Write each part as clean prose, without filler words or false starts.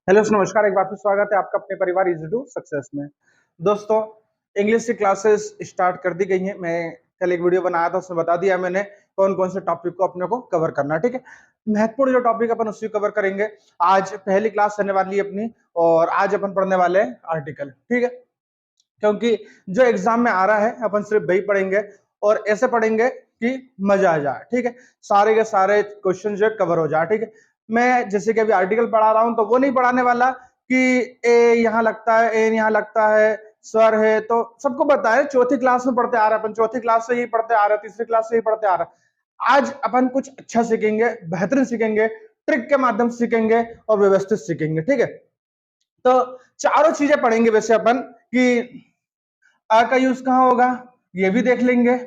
Hello नमस्कार, एक बार फिर स्वागत है आपका अपने परिवार इजी टू सक्सेस में। दोस्तों, इंग्लिश की क्लासेस स्टार्ट कर दी गई हैं। मैं कल एक वीडियो बनाया था, उसमें बता दिया मैंने कौन कौन से टॉपिक को अपने को कवर करना है। ठीक है, महत्वपूर्ण जो टॉपिक अपन उसी कवर करेंगे। आज पहली क्लास रहने वाली है अपनी, और आज अपन पढ़ने वाले हैं आर्टिकल। ठीक है, क्योंकि जो एग्जाम में आ रहा है अपन सिर्फ वही पढ़ेंगे और ऐसे पढ़ेंगे कि मजा आ जाए। ठीक है, सारे के सारे क्वेश्चन जो कवर हो जाए। ठीक है, मैं जैसे कि अभी आर्टिकल पढ़ा रहा हूं तो वो नहीं पढ़ाने वाला कि ए यहाँ लगता है, ए यहाँ लगता है, स्वर है। तो सबको पता है, चौथी क्लास में पढ़ते आ रहे हैं अपन, चौथी क्लास से ही पढ़ते आ रहे हैं, तीसरी क्लास से ही पढ़ते आ रहे हैं। आज अपन कुछ अच्छा सीखेंगे, बेहतरीन सीखेंगे, ट्रिक के माध्यम से सीखेंगे और व्यवस्थित सीखेंगे। ठीक है, तो चारों चीजें पढ़ेंगे वैसे अपन कि आ का यूज कहां होगा, ये भी देख लेंगे।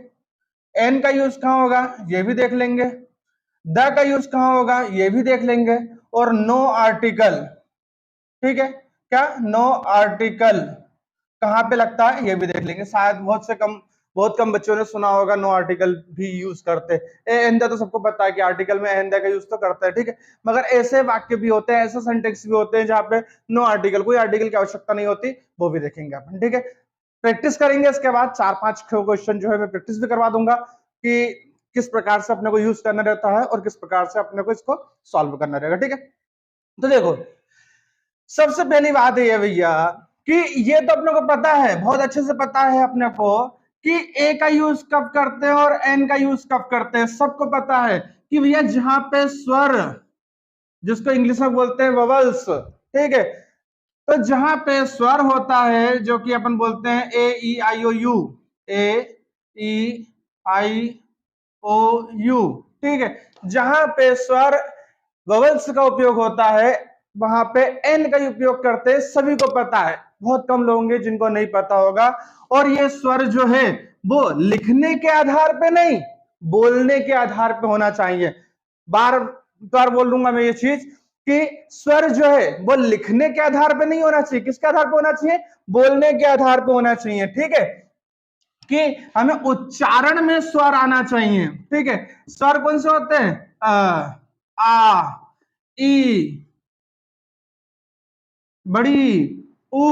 एन का यूज कहां होगा, ये भी देख लेंगे। द का यूज कहां होगा, ये भी देख लेंगे। और नो आर्टिकल, ठीक है, क्या नो आर्टिकल कहां पे लगता है ये भी देख लेंगे। शायद बहुत कम बच्चों ने सुना होगा नो आर्टिकल भी यूज करते हैं। एंदा तो सबको पता है कि आर्टिकल में एंदा का यूज तो करता है। ठीक है, मगर ऐसे वाक्य भी होते हैं, ऐसे सेंटेंस भी होते हैं जहां पे नो आर्टिकल, कोई आर्टिकल की आवश्यकता नहीं होती, वो भी देखेंगे अपन। ठीक है, प्रैक्टिस करेंगे। इसके बाद 4-5 क्वेश्चन जो है मैं प्रैक्टिस भी करवा दूंगा कि किस प्रकार से अपने को यूज करना रहता है और किस प्रकार से अपने को इसको सॉल्व करना रहेगा। ठीक है, तो देखो, सबसे पहली बात है ये भैया कि ये तो अपने को पता है, बहुत अच्छे से पता है अपने को कि ए का यूज कब करते हैं और एन का यूज कब करते हैं। सबको पता है कि भैया जहां पे स्वर, जिसको इंग्लिश में बोलते हैं ववल्स, ठीक है, तो जहां पे स्वर होता है जो कि अपन बोलते हैं ए ई आई ओ you, A E I O you, ठीक है, जहां पे स्वर ववल्स का उपयोग होता है वहां पे एन का उपयोग करते हैं। सभी को पता है, बहुत कम लोग होंगे जिनको नहीं पता होगा। और ये स्वर जो है वो लिखने के आधार पे नहीं, बोलने के आधार पे होना चाहिए। बार बार बोल दूंगा मैं ये चीज कि स्वर जो है वो लिखने के आधार पे नहीं होना चाहिए। किसके आधार पे होना चाहिए? बोलने के आधार पे होना चाहिए। ठीक है, कि हमें उच्चारण में स्वर आना चाहिए। ठीक है, स्वर कौन से होते हैं? आ, ई बड़ी, ऊ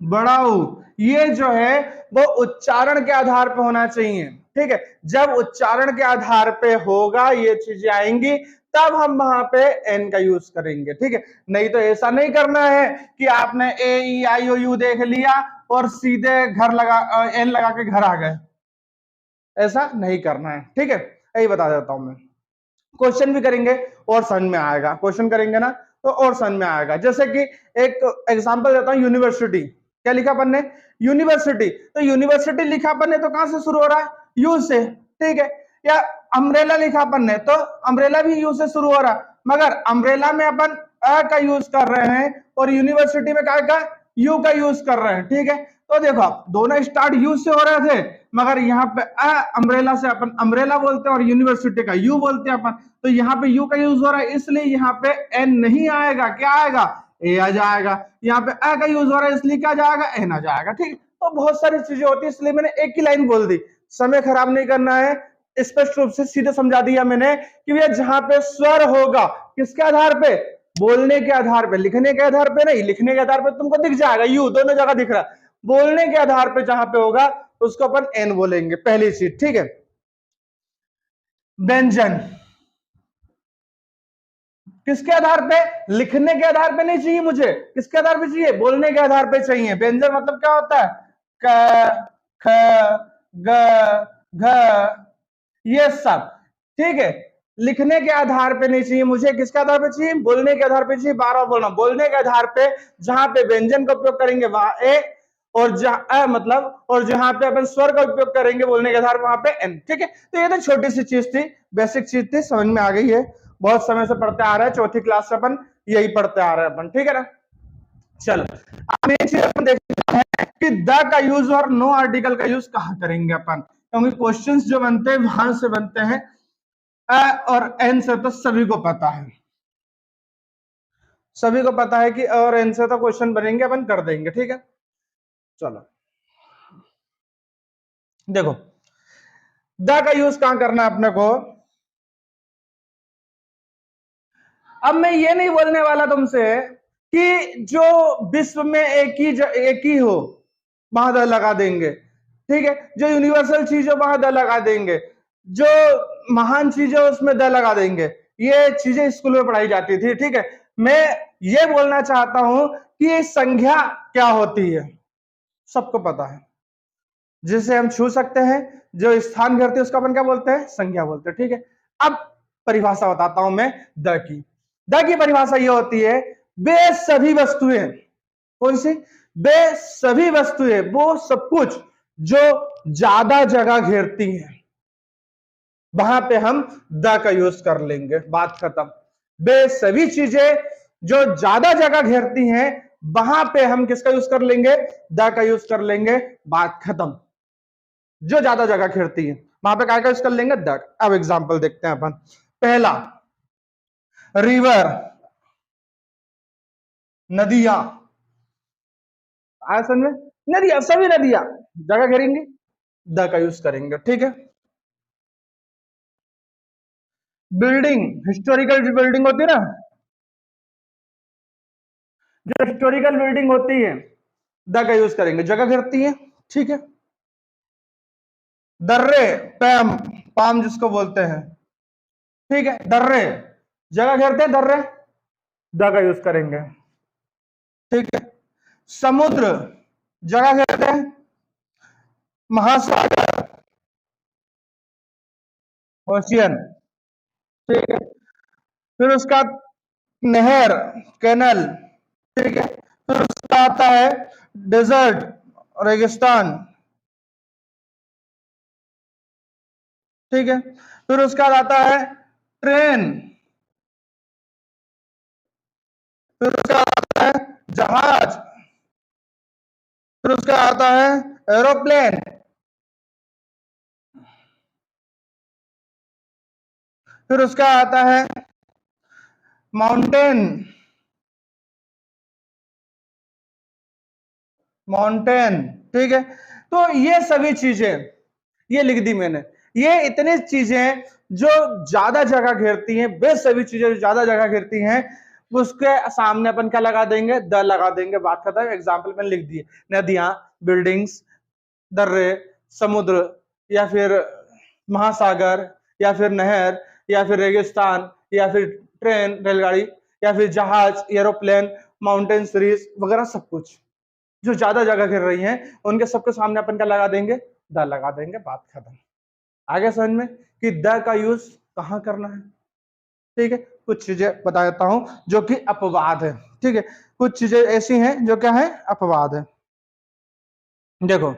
बड़ा ऊ, ये जो है वो उच्चारण के आधार पे होना चाहिए। ठीक है, जब उच्चारण के आधार पे होगा, ये चीजें आएंगी, तब हम वहां पे एन का यूज करेंगे। ठीक है, नहीं तो ऐसा नहीं करना है कि आपने ए ई आई ओ यू देख लिया और सीधे घर लगा एन लगा के घर आ गए। ऐसा नहीं करना है। ठीक है, यही बता देता हूं मैं। क्वेश्चन भी करेंगे और समझ में आएगा, क्वेश्चन करेंगे ना तो और समझ में आएगा। जैसे कि एक एग्जांपल देता हूं, यूनिवर्सिटी। क्या लिखा अपन ने? यूनिवर्सिटी। तो यूनिवर्सिटी लिखा अपन ने तो कहां से शुरू हो रहा है? यू से। ठीक है, या अम्ब्रेला लिखा अपन ने तो अम्ब्रेला भी यू से शुरू हो रहा है, मगर अम्ब्रेला में अपन अ का यूज कर रहे हैं और यूनिवर्सिटी में क्या का यू का यूज कर रहे हैं। ठीक है, तो देखो आप दोनों स्टार्ट यू से हो रहे थे, मगर यहाँ पे अम्ब्रेला से अपन अम्ब्रेला बोलते हैं और यूनिवर्सिटी का यू बोलते हैं अपन। तो यहाँ पे यू का यूज हो रहा है, इसलिए यहाँ पे एन नहीं आएगा। क्या आएगा? ए आ जाएगा। यहाँ पे अ का यूज हो रहा है, इसलिए क्या जाएगा? एन आ जाएगा। ठीक, तो बहुत सारी चीजें होती है, इसलिए मैंने एक ही लाइन बोल दी। समय खराब नहीं करना है, स्पष्ट रूप से सीधे समझा दिया मैंने कि भैया जहां पे स्वर होगा, किसके आधार पे? बोलने के आधार पे, लिखने के आधार पे नहीं। लिखने के आधार पे तुमको दिख जाएगा, यू दोनों जगह दिख रहा है। बोलने के आधार पे जहां पे होगा उसको अपन एन बोलेंगे, पहली चीज। ठीक है, व्यंजन किसके आधार पे? लिखने के आधार पे नहीं चाहिए मुझे, किसके आधार पे चाहिए? बोलने के आधार पे चाहिए। व्यंजन मतलब क्या होता है? क, ख, ग, घ, ये सब। ठीक है, लिखने के आधार पे नहीं चाहिए मुझे, किसके आधार पे चाहिए? बोलने के आधार पे चाहिए। बार बार बोलना, बोलने के आधार पे जहां पे व्यंजन का उपयोग करेंगे वहां ए, और जहां मतलब, और जहां पे अपन स्वर का उपयोग करेंगे बोलने के आधार पे वहां पे एन। ठीक है, तो ये तो छोटी सी चीज थी, बेसिक चीज थी, समझ में आ गई है। बहुत समय से पढ़ते आ रहे हैं, चौथी क्लास से अपन यही पढ़ते आ रहे हैं अपन। ठीक है ना, चलो अब ये चीज अपन देखते हैं कि द का यूज और नो आर्टिकल का यूज कहां करेंगे अपन, क्योंकि क्वेश्चंस जो बनते हैं वहां से बनते हैं। और एन से तो सभी को पता है, सभी को पता है कि और एन से तो क्वेश्चन बनेंगे, अपन कर देंगे। ठीक है, चलो देखो, द का यूज कहां करना है अपने को। अब मैं ये नहीं बोलने वाला तुमसे कि जो विश्व में एक ही हो, वहां द लगा देंगे। ठीक है, जो यूनिवर्सल चीज हो वहां द लगा देंगे, जो महान चीज है उसमें द लगा देंगे। ये चीजें स्कूल में पढ़ाई जाती थी। ठीक है, मैं ये बोलना चाहता हूं कि ये संख्या क्या होती है, सबको पता है। जिसे हम छू सकते हैं, जो स्थान घेरती है उसका अपन क्या बोलते हैं, संख्या बोलते हैं। ठीक है, अब परिभाषा बताता हूं मैं द की। द की परिभाषा ये होती है, वे सभी वस्तुएं, कौन सी, वे सभी वस्तुएं, वो सब कुछ जो ज्यादा जगह घेरती हैं, वहां पे हम द का यूज कर लेंगे, बात खत्म। वे सभी चीजें जो ज्यादा जगह घेरती हैं, वहां पे हम किसका यूज कर लेंगे, द का यूज कर लेंगे, बात खत्म। जो ज्यादा जगह घेरती है वहां पे क्या यूज कर लेंगे, द। अब एग्जांपल देखते हैं अपन। पहला, रिवर, नदियां, आया समझ में, नदियां, सभी नदियां जगह घेरेंगी, द का यूज करेंगे। ठीक है, बिल्डिंग, हिस्टोरिकल जो बिल्डिंग होती है ना, जो हिस्टोरिकल बिल्डिंग होती है, द का यूज करेंगे, जगह घेरती है। ठीक है, दर्रे, पैम, पाम जिसको बोलते हैं, ठीक है, दर्रे जगह घेरते हैं, दर्रे, द का यूज करेंगे। ठीक है, समुद्र जगह घेरते हैं, महासागर, ओशियन। ठीक है, फिर उसका नहर, कैनल। ठीक है, फिर उसका आता है डेजर्ट, रेगिस्तान। ठीक है, फिर उसका आता है ट्रेन, फिर उसका आता है जहाज, फिर उसका आता है एरोप्लेन, फिर उसका आता है माउंटेन, माउंटेन। ठीक है, तो ये सभी चीजें, ये लिख दी मैंने, ये इतनी चीजें जो ज्यादा जगह घेरती हैं, वे सभी चीजें जो ज्यादा जगह घेरती हैं, उसके सामने अपन क्या लगा देंगे, द लगा देंगे, बात खत्म। एग्जाम्पल मैंने लिख दिए, नदियां, बिल्डिंग्स, दर्रे, समुद्र, या फिर महासागर, या फिर नहर, या फिर रेगिस्तान, या फिर ट्रेन, रेलगाड़ी, या फिर जहाज, एरोप्लेन, माउंटेन सीरीज वगैरह, सब कुछ जो ज्यादा जगह घेर रही हैं, उनके सबके सामने अपन क्या लगा देंगे, द लगा देंगे, बात खत्म। आगे समझ में कि द का यूज कहां करना है। ठीक है, कुछ चीजें बता देता हूं जो कि अपवाद है। ठीक है, कुछ चीजें ऐसी हैं जो क्या है, अपवाद है। देखो,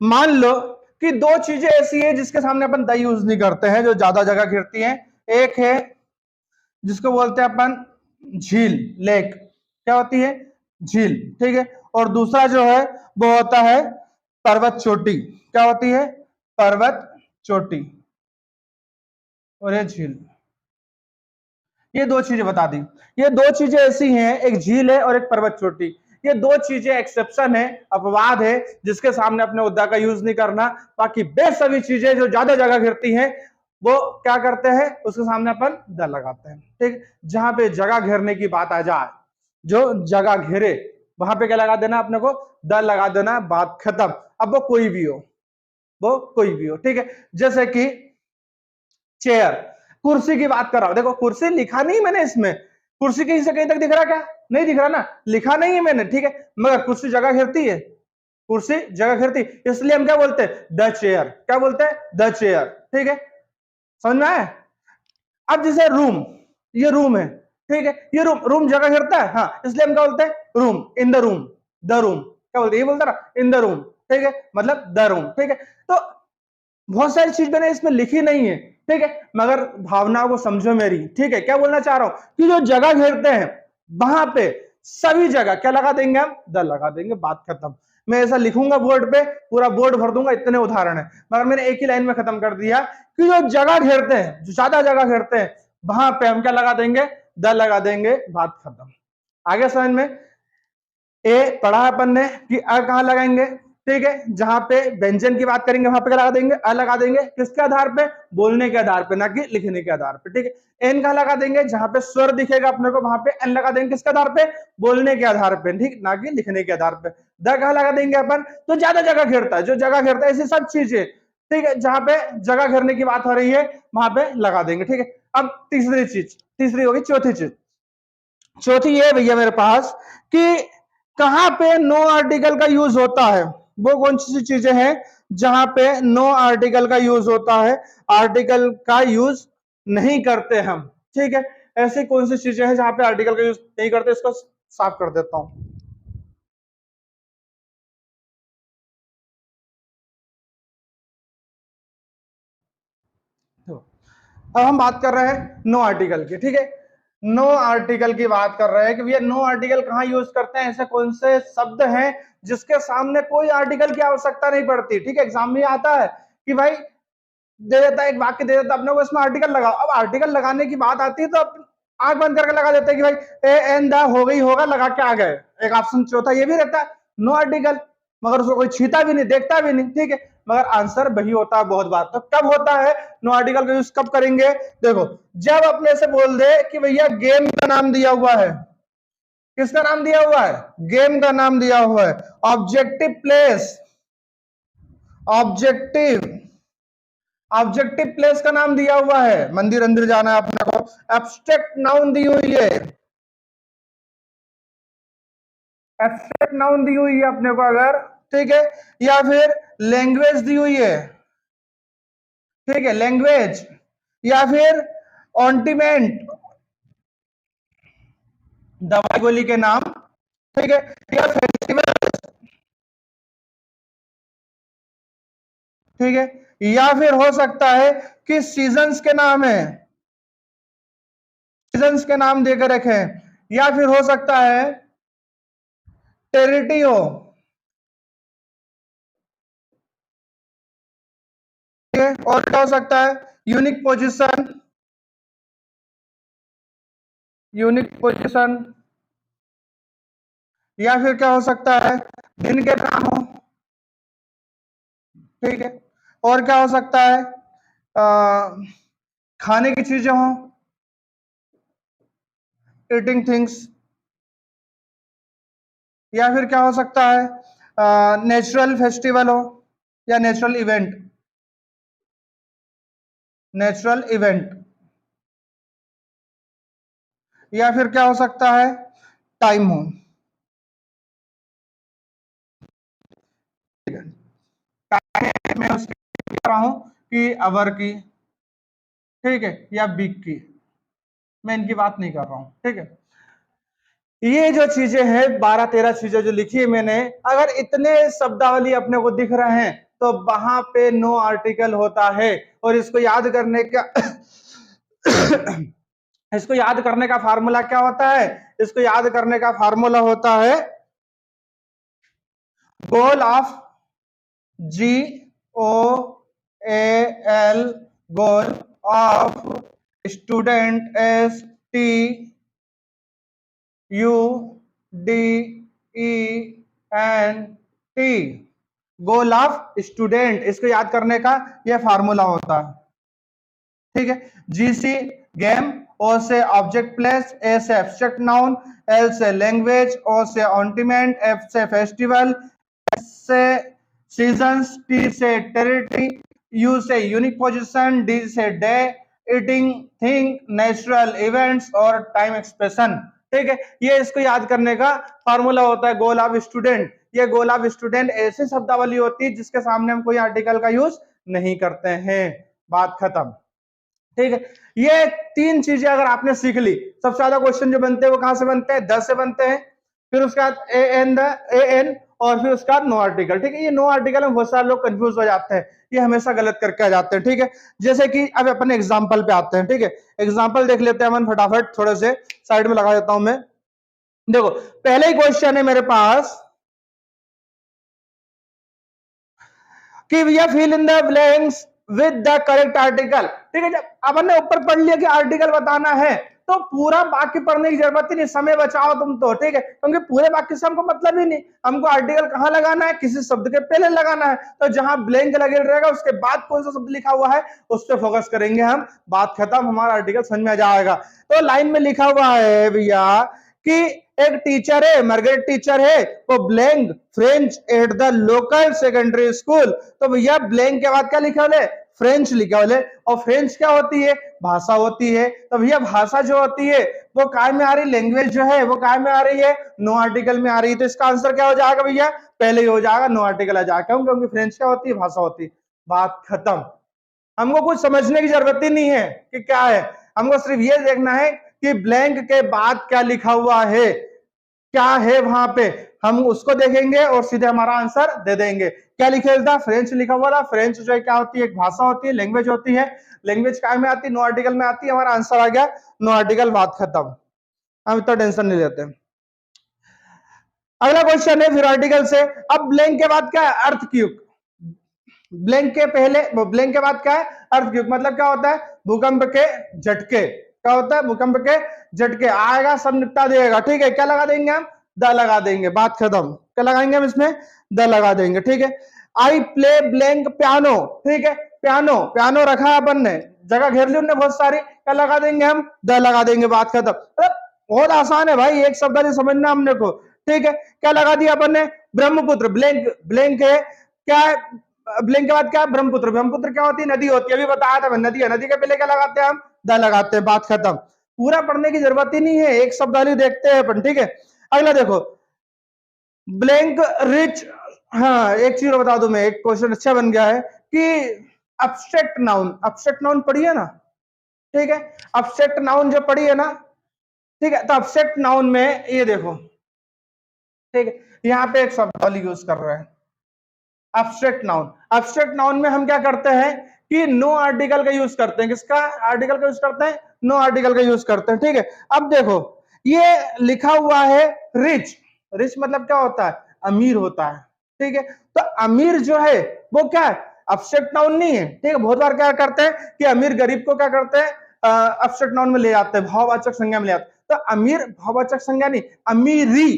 मान लो कि दो चीजें ऐसी है जिसके सामने अपन द यूज नहीं करते हैं, जो ज्यादा जगह घेरती हैं। एक है जिसको बोलते हैं अपन झील, लेक, क्या होती है, झील। ठीक है, और दूसरा जो है वो होता है पर्वत चोटी, क्या होती है, पर्वत चोटी और ये झील। ये दो चीजें बता दी। ये दो चीजें ऐसी हैं, एक झील है और एक पर्वत चोटी। ये दो चीजें एक्सेप्शन है, अपवाद है, जिसके सामने अपने उद्दा का यूज नहीं करना। बाकी वे सभी चीजें जो ज्यादा जगह घेरती हैं, वो क्या करते हैं, उसके सामने अपन द लगाते हैं। ठीक, जहां पे जगह घेरने की बात आ जाए, जो जगह घेरे, वहां पे क्या लगा देना, अपने को द लगा देना, बात खत्म। अब वो कोई भी हो, वो कोई भी हो। ठीक है, जैसे कि चेयर, कुर्सी की बात कर रहा हूं। देखो, कुर्सी लिखा नहीं मैंने इसमें, कुर्सी कहीं से कहीं तक दिख रहा, क्या नहीं दिख रहा ना, लिखा नहीं है मैंने। ठीक है, मगर कुर्सी जगह घेरती है, कुर्सी जगह घेरती, इसलिए हम क्या बोलते हैं, द चेयर। क्या बोलते हैं, द चेयर। ठीक है, समझ में आया। अब जैसे रूम, ये रूम है, ठीक है, ये रूम, रूम जगह घेरता है, हाँ, इसलिए हम क्या बोलते हैं, room, in the room, the room, क्या बोलते हैं, ये बोलता ना, इन द रूम। ठीक है, मतलब द रूम। ठीक है, तो बहुत सारी चीज मैंने इसमें लिखी नहीं है, ठीक है, मगर भावना को समझो मेरी। ठीक है, क्या बोलना चाह रहा हूं कि जो जगह घेरते हैं, वहां पे सभी जगह क्या लगा देंगे, हम द लगा देंगे, बात खत्म। मैं ऐसा लिखूंगा बोर्ड पे, पूरा बोर्ड भर दूंगा, इतने उदाहरण है, मगर मैंने एक ही लाइन में खत्म कर दिया कि जो जगह घेरते हैं, जो ज्यादा जगह घेरते हैं, वहां पे हम क्या लगा देंगे, द लगा देंगे, बात खत्म। आगे समझ में, ए पढ़ा अपन ने कि अ कहां लगाएंगे, ठीक है, जहां पे व्यंजन की बात करेंगे वहां पे क्या लगा देंगे, अ लगा देंगे, किसके आधार पे, बोलने के आधार पे, ना कि लिखने के आधार पे, ठीक है। एन का लगा देंगे, जहां पे स्वर दिखेगा अपने को वहां पे एन लगा देंगे, किसके आधार पे, बोलने के आधार पे, ठीक, ना कि लिखने के आधार पे। द का लगा देंगे अपन, तो ज्यादा जगह घेरता है, जो जगह घेरता है, ऐसी सब चीजें, ठीक है, जहां पे जगह घेरने की बात हो रही है वहां पे लगा देंगे, ठीक है। अब तीसरी चीज, तीसरी होगी, चौथी चीज, चौथी ये भैया मेरे पास कि कहां पे नो आर्टिकल का यूज होता है, वो कौन सी चीजें हैं जहां पे नो आर्टिकल का यूज होता है, आर्टिकल का यूज नहीं करते हम, ठीक है। ऐसी कौन सी चीजें हैं जहां पे आर्टिकल का यूज नहीं करते, इसको साफ कर देता हूं। अब हम बात कर रहे हैं नो आर्टिकल की, ठीक है। नो आर्टिकल की बात कर रहे हैं कि भैया नो आर्टिकल कहां यूज करते हैं, ऐसे कौन से शब्द हैं जिसके सामने कोई आर्टिकल की आवश्यकता नहीं पड़ती, ठीक है। एग्जाम में आता है कि भाई दे देता है, एक वाक्य दे देता है अपने को, इसमें आर्टिकल लगाओ। अब आर्टिकल लगाने की बात आती है तो आंख बंद करके लगा देते हैं कि भाई ए एन द हो गई, होगा, लगा के आ गए। एक ऑप्शन चौथा ये भी रहता है, नो आर्टिकल, मगर उसको कोई छीता भी नहीं, देखता भी नहीं, ठीक है। मगर आंसर वही होता है बहुत बार। तो कब होता है नो आर्टिकल का यूज, कब करेंगे, देखो, जब अपने से बोल दे कि भैया गेम का नाम दिया हुआ है, किसका नाम दिया हुआ है, गेम का नाम दिया हुआ है, objective place, objective objective place का नाम दिया हुआ है, मंदिर अंदर जाना है अपने को, एब्स्ट्रैक्ट नाउन दी हुई है, एब्स्ट्रैक्ट नाउन दी हुई है अपने को अगर, ठीक है, या फिर लैंग्वेज दी हुई है, ठीक है, लैंग्वेज, या फिर ऑन्टिमेंट, दवाई गोली के नाम, ठीक है, या फेस्टिवल, ठीक है, या फिर हो सकता है कि सीजन्स के नाम है, सीजन्स के नाम देकर रखे, या फिर हो सकता है टेरिटी हो, ठीक है, और क्या हो सकता है, यूनिक पोजीशन, यूनिक पोजीशन, या फिर क्या हो सकता है, दिन के नाम हो, ठीक है, और क्या हो सकता है, खाने की चीजें हो, ईटिंग थिंग्स, या फिर क्या हो सकता है, नेचुरल फेस्टिवल हो, या नेचुरल इवेंट, नेचुरल इवेंट, या फिर क्या हो सकता है, टाइम हो, ठीक है। मैं उसकी कर रहा हूं कि अवर की, ठीक है, या वीक की, मैं इनकी बात नहीं कर रहा हूं, ठीक है। ये जो चीजें हैं 12-13 चीजें जो लिखी है मैंने, अगर इतने शब्दावली अपने को दिख रहे हैं तो वहां पे नो आर्टिकल होता है। और इसको याद करने का इसको याद करने का फार्मूला क्या होता है, इसको याद करने का फार्मूला होता है goal of G O A L, goal of student, S T U D E N T, goal of student, इसको याद करने का यह फार्मूला होता है, ठीक है। जी से गेम, ओ से ऑब्जेक्ट प्लेस, ए से एब्स्ट्रैक्ट नाउन, एल से लैंग्वेज, ओ से ऑन्टिमेंट, एफ से फेस्टिवल, एस से सीजन्स, टी से टेरिटरी, यू से यूनिक पोजीशन, डी से day, eating thing, natural events और टाइम एक्सप्रेशन, ठीक है। ये इसको याद करने का फार्मूला होता है गोल ऑफ स्टूडेंट। ये गोल ऑफ स्टूडेंट ऐसी शब्दावली होती है जिसके सामने हम कोई आर्टिकल का यूज नहीं करते हैं, बात खत्म, ठीक है। ये तीन चीजें अगर आपने सीख ली, सबसे ज्यादा क्वेश्चन जो बनते हैं वो कहां से बनते हैं, 10 से बनते हैं, फिर उसके बाद ए एन, ए एन, और फिर उसके बाद नो आर्टिकल, ठीक है। ये नो आर्टिकल में बहुत सारे लोग कंफ्यूज हो जाते हैं, ये हमेशा गलत करके आ जाते हैं, ठीक है। जैसे कि अब अपने एग्जाम्पल पे आते हैं, ठीक है। एग्जाम्पल देख लेते हैं हम फटाफट, थोड़े से साइड में लगा देता हूं मैं। देखो पहले ही क्वेश्चन है मेरे पास कि भैया fill in the blanks with the correct article, ठीक है। जब अपन ने ऊपर पढ़ लिया कि आर्टिकल बताना है तो पूरा वाक्य पढ़ने की जरूरत ही नहीं, समय बचाओ तुम तो, ठीक है, क्योंकि पूरे वाक्य से हमको मतलब ही नहीं, हमको आर्टिकल कहाँ लगाना है, किसी शब्द के पहले लगाना है, तो जहां ब्लैंक लगे रहेगा उसके बाद कौन सा शब्द लिखा हुआ है उस पर फोकस करेंगे हम, बात खत्म, हमारा आर्टिकल समझ में आ जाएगा। तो लाइन में लिखा हुआ है भैया कि एक टीचर है, मार्गरेट टीचर है, वो blank French at the local secondary school, तो भैया ब्लैंक के बाद क्या लिखा है, फ्रेंच लिखा है, और फ्रेंच क्या होती है, भाषा होती है, तो भैया भाषा जो होती है वो काय में आ रही, लैंग्वेज जो है वो काय में आ रही है, नो आर्टिकल में आ रही है, तो इसका आंसर क्या हो जाएगा भैया, पहले ही हो जाएगा, नो आर्टिकल आ जाएगा, क्योंकि फ्रेंच क्या होती है, भाषा होती है, बात खत्म। हमको कुछ समझने की जरूरत ही नहीं है कि क्या है, हमको सिर्फ ये देखना है कि ब्लैंक के बाद क्या लिखा हुआ है, क्या है वहां पे, हम उसको देखेंगे और सीधे हमारा आंसर दे देंगे। क्या लिखा था, फ्रेंच लिखा हुआ था, फ्रेंच जो है क्या होती है, एक भाषा होती है, लैंग्वेज होती है, लैंग्वेज काय में आती है, नो आर्टिकल में आती है, हमारा आंसर आ गया नो आर्टिकल, बात खत्म, हम इतना टेंशन नहीं लेते। अगला क्वेश्चन है फिर आर्टिकल से, अब ब्लैंक के बाद क्या है, अर्थक्वेक, ब्लैंक के पहले, ब्लैंक के बाद क्या है, अर्थक्वेक, मतलब क्या होता है, भूकंप के झटके, क्या होता है, भूकंप के झटके, आएगा सब निपटा देगा, ठीक है, क्या लगा देंगे हम, द लगा देंगे, बात खत्म, क्या लगाएंगे हम इसमें, द लगा देंगे, ठीक है। आई प्ले ब्लैंक पियानो, ठीक है, पियानो, पियानो रखा है अपन ने, जगह घेर ली उन्होंने बहुत सारी, क्या लगा देंगे हम, द लगा देंगे, बात खत्म। बहुत आसान है भाई, एक शब्द नहीं समझना हमने को, ठीक है, क्या लगा दिया अपन ने, ब्रह्मपुत्र, ब्लैंक, ब्लैंक है, क्या है, ब्लैंक के बाद क्या, ब्रह्मपुत्र, ब्रह्मपुत्र क्या होती है, नदी होती है, अभी बताया था मैं, नदी है, नदी के पहले क्या लगाते हैं हम, द लगाते हैं, बात खत्म, पूरा पढ़ने की जरूरत ही नहीं है, एक शब्द वाली देखते हैं अपन, ठीक है। अगला देखो, ब्लैंक रिच, हाँ एक चीज बता दूं मैं, एक क्वेश्चन अच्छा बन गया है कि अब्स्ट्रैक्ट नाउन, अब्स्ट्रैक्ट नाउन पढ़ी है ना, ठीक है, अब्स्ट्रैक्ट नाउन जो पढ़ी है ना, ठीक है, तो अब्स्ट्रैक्ट नाउन में ये देखो, ठीक है, यहाँ पे एक शब्द यूज कर रहे हैं, एब्स्ट्रैक्ट नाउन, एब्स्ट्रैक्ट नाउन में हम क्या करते हैं कि नो आर्टिकल का यूज करते हैं, किसका आर्टिकल का यूज करते हैं, नो आर्टिकल का यूज करते हैं, ठीक है। अब देखो ये लिखा हुआ है रिच, रिच मतलब क्या होता है, अमीर होता है, ठीक है, तो अमीर जो है वो क्या है, एब्स्ट्रैक्ट नाउन नहीं है, ठीक है, बहुत बार क्या करते हैं कि अमीर गरीब को क्या करते हैं, एब्स्ट्रैक्ट नाउन में ले जाते हैं, भाववाचक संज्ञा में ले जाते हैं, तो अमीर भाववाचक संज्ञा नहीं, अमीरी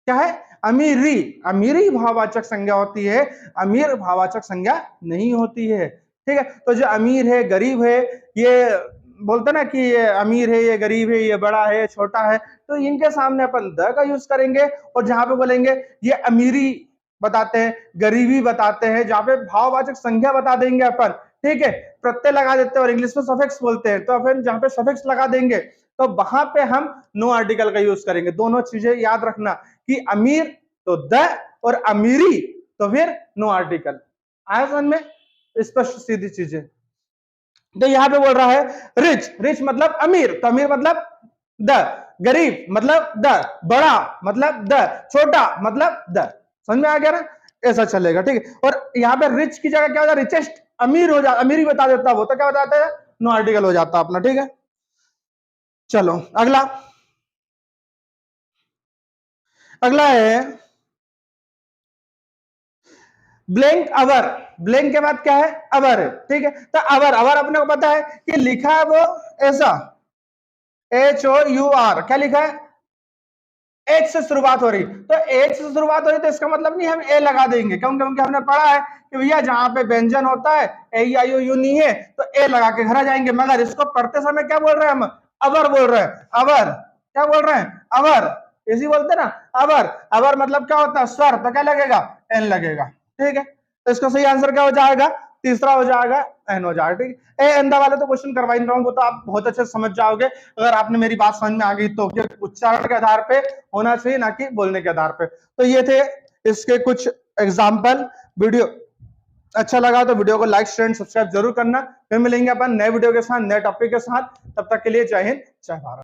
क्या है, अमीरी, अमीरी भाववाचक संज्ञा होती है, अमीर भाववाचक संज्ञा नहीं होती है, ठीक है। तो जो अमीर है, गरीब है, ये बोलते ना कि ये अमीर है, ये गरीब है, ये बड़ा है, छोटा है, तो इनके सामने अपन द का यूज करेंगे, और जहां पे बोलेंगे ये अमीरी बताते हैं, गरीबी बताते हैं, जहां पे भाववाचक संज्ञा बता देंगे अपन, ठीक है, प्रत्यय लगा देते हैं, और इंग्लिश में सफिक्स बोलते हैं, तो अपन जहां पे सफिक्स लगा देंगे तो वहां पे हम नो आर्टिकल का यूज करेंगे। दोनों चीजें याद रखना कि अमीर तो द, और अमीरी तो फिर नो आर्टिकल, आया समझ में, स्पष्ट सीधी चीजें। तो यहां पे बोल रहा है रिच, रिच मतलब अमीर, तो अमीर मतलब द, गरीब मतलब द, बड़ा मतलब द, छोटा मतलब द, समझ में आ गया ना, ऐसा चलेगा, ठीक है। और यहाँ पे रिच की जगह क्या होता है, रिचेस्ट, अमीर हो जाता, अमीर ही बता देता, वो तो क्या बताता है, नो आर्टिकल हो जाता अपना, ठीक है। चलो अगला, अगला है ब्लैंक अवर, ब्लैंक के बाद क्या है, अवर है, ठीक है, तो अवर, अवर अपने को पता है कि लिखा है वो ऐसा, HOUR, क्या लिखा है, एच से शुरुआत हो रही, तो एच से शुरुआत हो रही, तो इसका मतलब नहीं हम ए लगा देंगे, क्योंकि हमने पढ़ा है कि भैया जहां पे व्यंजन होता है AEIOU नहीं है तो ए लगा के घर आ जाएंगे, मगर इसको पढ़ते समय क्या बोल रहे हैं हम, अवर बोल रहे हैं, अवर, क्या बोल रहे हैं, अवर, इसी बोलते ना, अवर, अवर मतलब क्या होता है, स्वर, तो क्या लगेगा, एन लगेगा, ठीक है, तो इसका सही आंसर क्या हो जाएगा, तीसरा हो जाएगा एन हो जाएगा, ठीक है। ए अंदा वाले तो क्वेश्चन करवा नहीं रहा हूं, वो तो आप बहुत अच्छे से समझ जाओगे अगर आपने मेरी बात समझ में आ गई तो, उच्चारण के आधार पे होना चाहिए ना कि बोलने के आधार पे। तो ये थे इसके कुछ एग्जाम्पल। वीडियो अच्छा लगा तो वीडियो को लाइक शेयर सब्सक्राइब जरूर करना, फिर मिलेंगे अपन नए वीडियो के साथ, नए टॉपिक के साथ, तब तक के लिए जय हिंद जय भारत।